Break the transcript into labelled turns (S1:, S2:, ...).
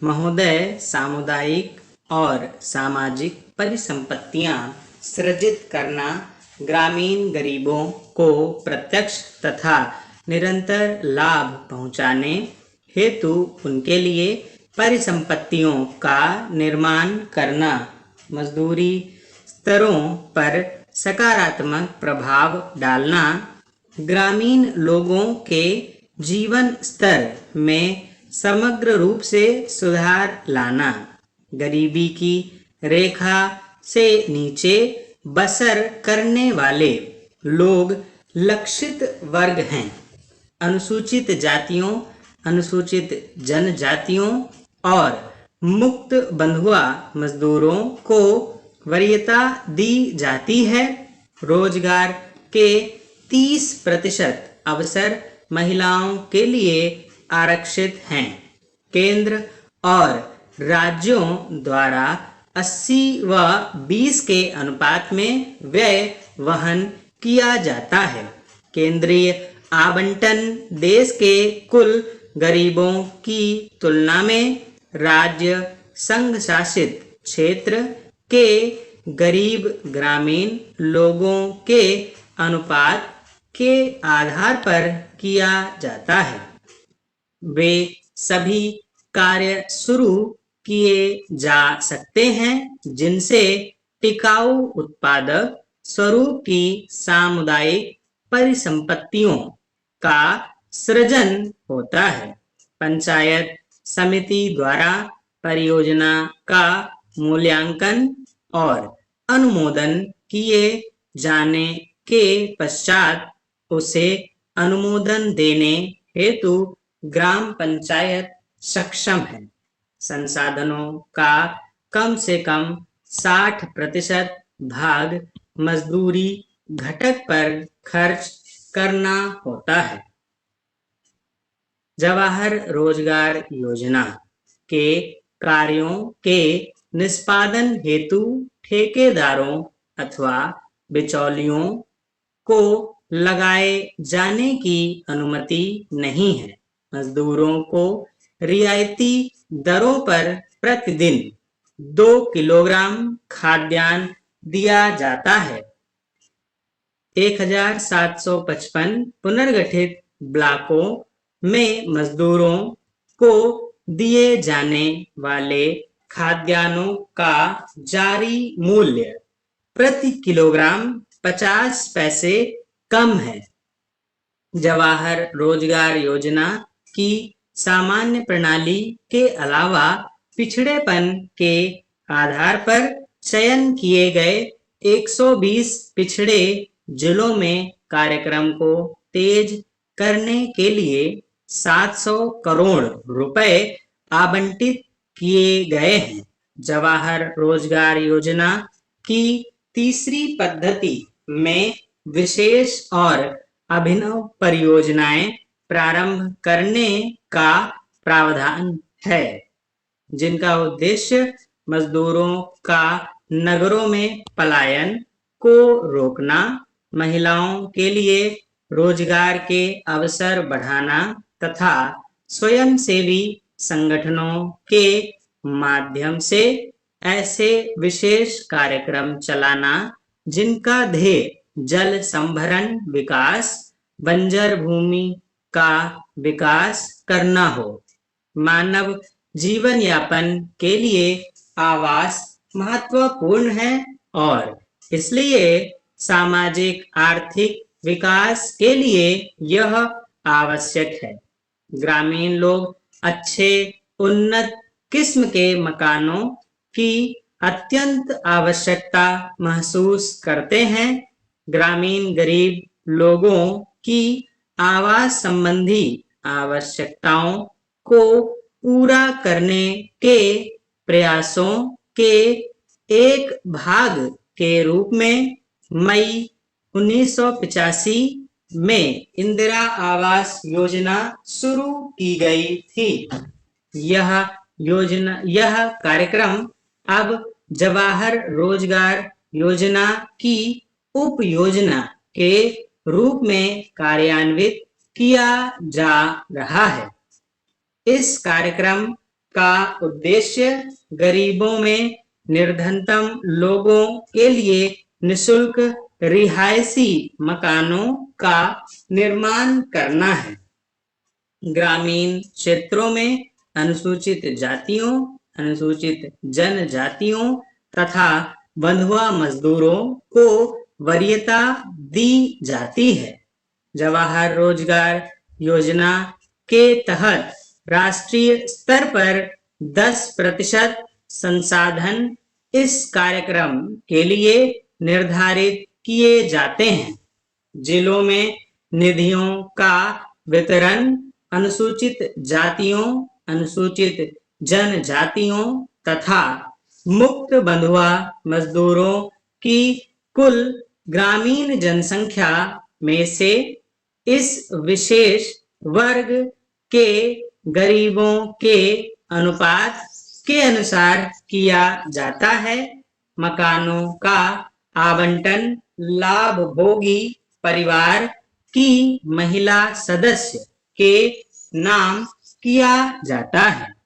S1: महोदय सामुदायिक और सामाजिक परिसंपत्तियां सृजित करना ग्रामीण गरीबों को प्रत्यक्ष तथा निरंतर लाभ पहुंचाने हेतु उनके लिए परिसंपत्तियों का निर्माण करना, मजदूरी स्तरों पर सकारात्मक प्रभाव डालना, ग्रामीण लोगों के जीवन स्तर में समग्र रूप से सुधार लाना, गरीबी की रेखा से नीचे बसर करने वाले लोग लक्षित वर्ग हैं। अनुसूचित जातियों, अनुसूचित जनजातियों और मुक्त बंधुआ मजदूरों को वरीयता दी जाती है। रोजगार के 30% अवसर महिलाओं के लिए आरक्षित हैं। केंद्र और राज्यों द्वारा 80 व 20 के अनुपात में व्यय वहन किया जाता है। केंद्रीय आवंटन देश के कुल गरीबों की तुलना में राज्य संघ शासित क्षेत्र के गरीब ग्रामीण लोगों के अनुपात के आधार पर किया जाता है। वे सभी कार्य शुरू किए जा सकते हैं जिनसे टिकाऊ उत्पादक स्वरूप की सामुदायिक परिसंपत्तियों का सृजन होता है। पंचायत समिति द्वारा परियोजना का मूल्यांकन और अनुमोदन किए जाने के पश्चात उसे अनुमोदन देने हेतु ग्राम पंचायत सक्षम है। संसाधनों का कम से कम 60% भाग मजदूरी घटक पर खर्च करना होता है। जवाहर रोजगार योजना के कार्यों के निष्पादन हेतु ठेकेदारों अथवा बिचौलियों को लगाए जाने की अनुमति नहीं है। मजदूरों को रियायती दरों पर प्रतिदिन 2 किलोग्राम खाद्यान्न दिया जाता है। 1755 पुनर्गठित ब्लॉकों में मजदूरों को दिए जाने वाले खाद्यान्नों का जारी मूल्य प्रति किलोग्राम 50 पैसे कम है। जवाहर रोजगार योजना की सामान्य प्रणाली के अलावा पिछड़ेपन के आधार पर चयन किए गए 120 पिछड़े जिलों में कार्यक्रम को तेज करने के लिए 700 करोड़ रुपए आवंटित किए गए हैं। जवाहर रोजगार योजना की तीसरी पद्धति में विशेष और अभिनव परियोजनाएं प्रारंभ करने का प्रावधान है, जिनका उद्देश्य मजदूरों का नगरों में पलायन को रोकना, महिलाओं के लिए रोजगार के अवसर बढ़ाना तथा स्वयंसेवी संगठनों के माध्यम से ऐसे विशेष कार्यक्रम चलाना जिनका ध्येय जल संभरण विकास, बंजर भूमि का विकास करना हो। मानव जीवन यापन के लिए आवास महत्वपूर्ण है और इसलिए सामाजिक आर्थिक विकास के लिए यह आवश्यक है। ग्रामीण लोग अच्छे उन्नत किस्म के मकानों की अत्यंत आवश्यकता महसूस करते हैं। ग्रामीण गरीब लोगों की आवास संबंधी आवश्यकताओं को पूरा करने के प्रयासों के एक भाग के रूप में मई 1985 में इंदिरा आवास योजना शुरू की गई थी। यह कार्यक्रम अब जवाहर रोजगार योजना की उप योजना के रूप में कार्यान्वित किया जा रहा है। इस कार्यक्रम का उद्देश्य गरीबों में निर्धनतम लोगों के लिए निःशुल्क रिहायशी मकानों का निर्माण करना है। ग्रामीण क्षेत्रों में अनुसूचित जातियों, अनुसूचित जनजातियों तथा बंधुआ मजदूरों को वरीयता दी जाती है। जवाहर रोजगार योजना के तहत राष्ट्रीय स्तर पर 10% संसाधन इस कार्यक्रम के लिए निर्धारित किए जाते हैं। जिलों में निधियों का वितरण अनुसूचित जातियों, अनुसूचित जनजातियों तथा मुक्त बंधुआ मजदूरों की कुल ग्रामीण जनसंख्या में से इस विशेष वर्ग के गरीबों के अनुपात के अनुसार किया जाता है। मकानों का आवंटन लाभभोगी परिवार की महिला सदस्य के नाम किया जाता है।